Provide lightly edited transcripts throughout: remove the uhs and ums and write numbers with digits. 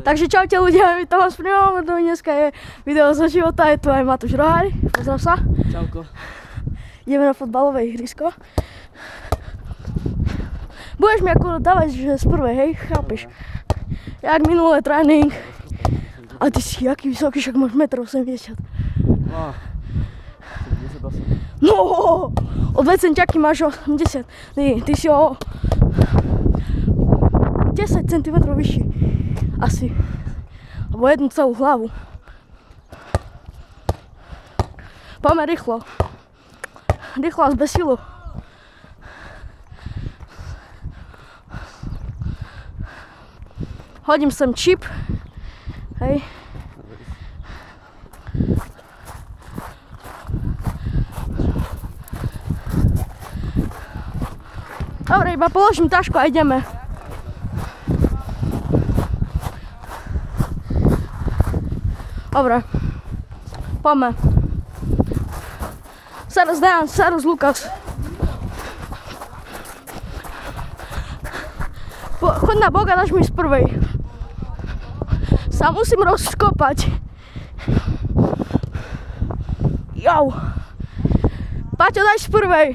Takže čaute ľudia, my to vás prijímame, dneska je video zo života, je tu aj Matúš Rohári, pozdrav sa. Čauko. Ideme na fotbalové ihrisko. Budeš mi ako dávať, že z prvej, hej, chápeš? Jak minulé tréning. A ty si jaký vysoký, však máš 1,80 m. No, o 2 centiaky máš 80. Ty si o 10 cm vyšší. Asi. Alebo jednu celú hlavu. Poďme rýchlo. Rýchlo a bez silu. Hodím sem čip. Hej. Dobre, iba položím tašku a ideme. Dobre. Poďme. Serus Dejan, serus Lukas. Choď na bok a dáš mi z prvej. Sa musím rozkopať. Jau. Paťo, daj z prvej.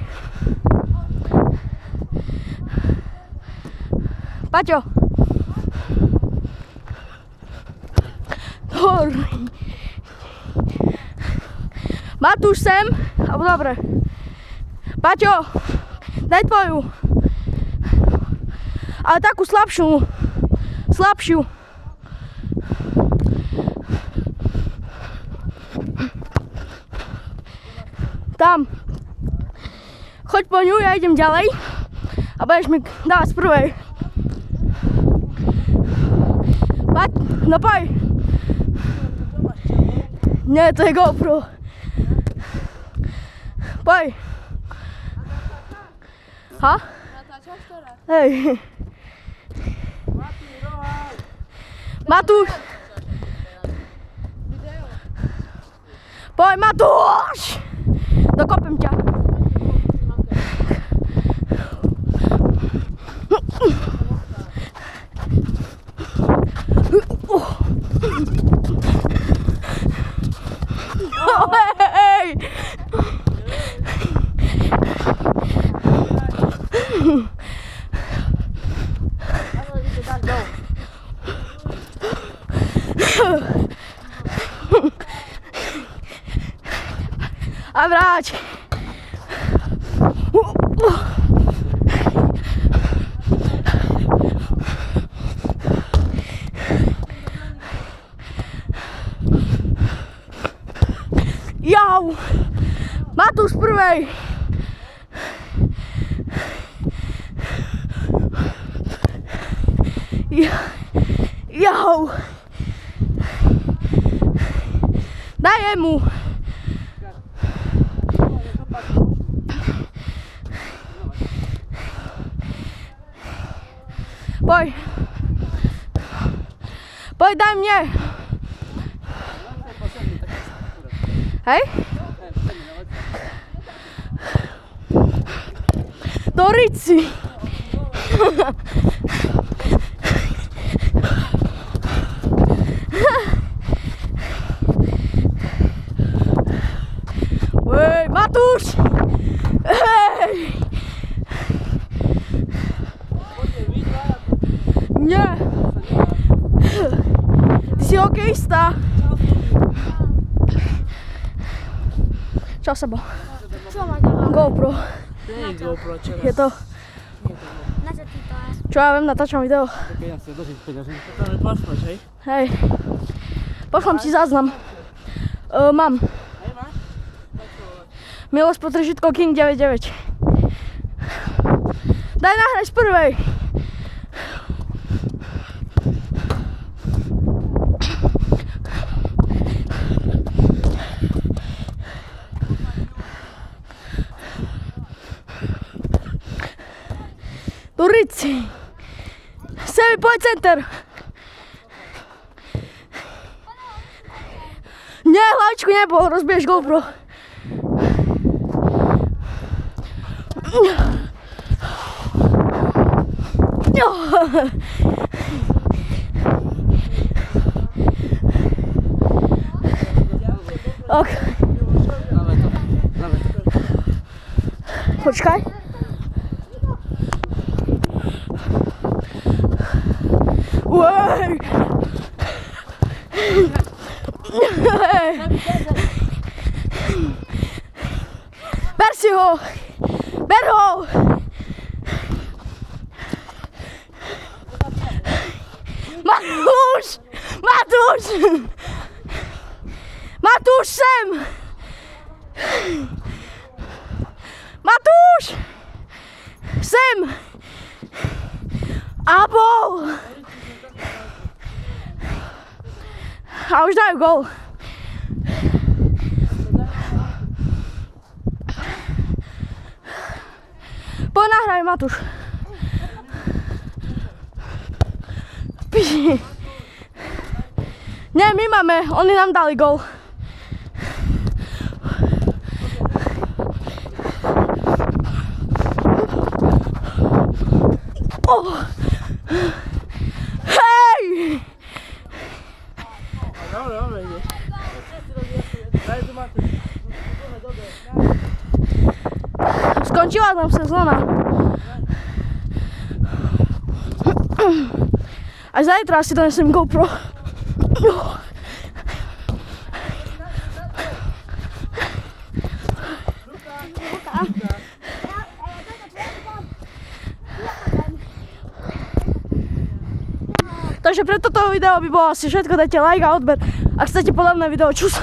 Paťo. Matúš sem, alebo dobre. Paťo, daj tvoju. Ale takú slabšiu. Slabšiu. Tam. Choď po ňu, ja idem ďalej. A budeš mi dávať z prvej. Pať, no poď. Nie, to je GoPro. Poď. Ha? Hej. Matúš. Poď, Matúš. Dokopem ťa. Hej. A vráť. Jau. Matúš prvej. Jau. Daj jemu. Poď. Poď, daj mne. Hej? Do rici. Hej, Matúš! Hej! Nie! Ty si hokejista! Čau, Sebo. Čo máš na hlave? GoPro. To nie je GoPro, čo raz. Je to. Na čo ty to je? Čo ja viem, natáčam video. Také ja si dožiť peňažím. To tam pošleš, hej? Hej. Pošlám ti záznam. Mám. Hej, máš? Miloš Potržitko King 99. Daj nahraj z prvej. Do rici. Sebi, poď center. Nie, hlavičku nebol, rozbiješ GoPro. Ok. Dávaj to. Počkaj. Uej! Ber si ho! Ber ho! Matúš! Matúš! Matúš, sem! Matúš! Sem! A bol! A už dajú gól. Poď nahraj, Matúš. Nie, my máme, oni nám dali gól. Oh. Hej! Dobre, ideš. Daj tu Matúš. Skončila tam sezóna. Až zajtra si donesem GoPro. Takže pre toto video by bolo asi všetko, dajte like a odber. Ak chcete podobné video, čus.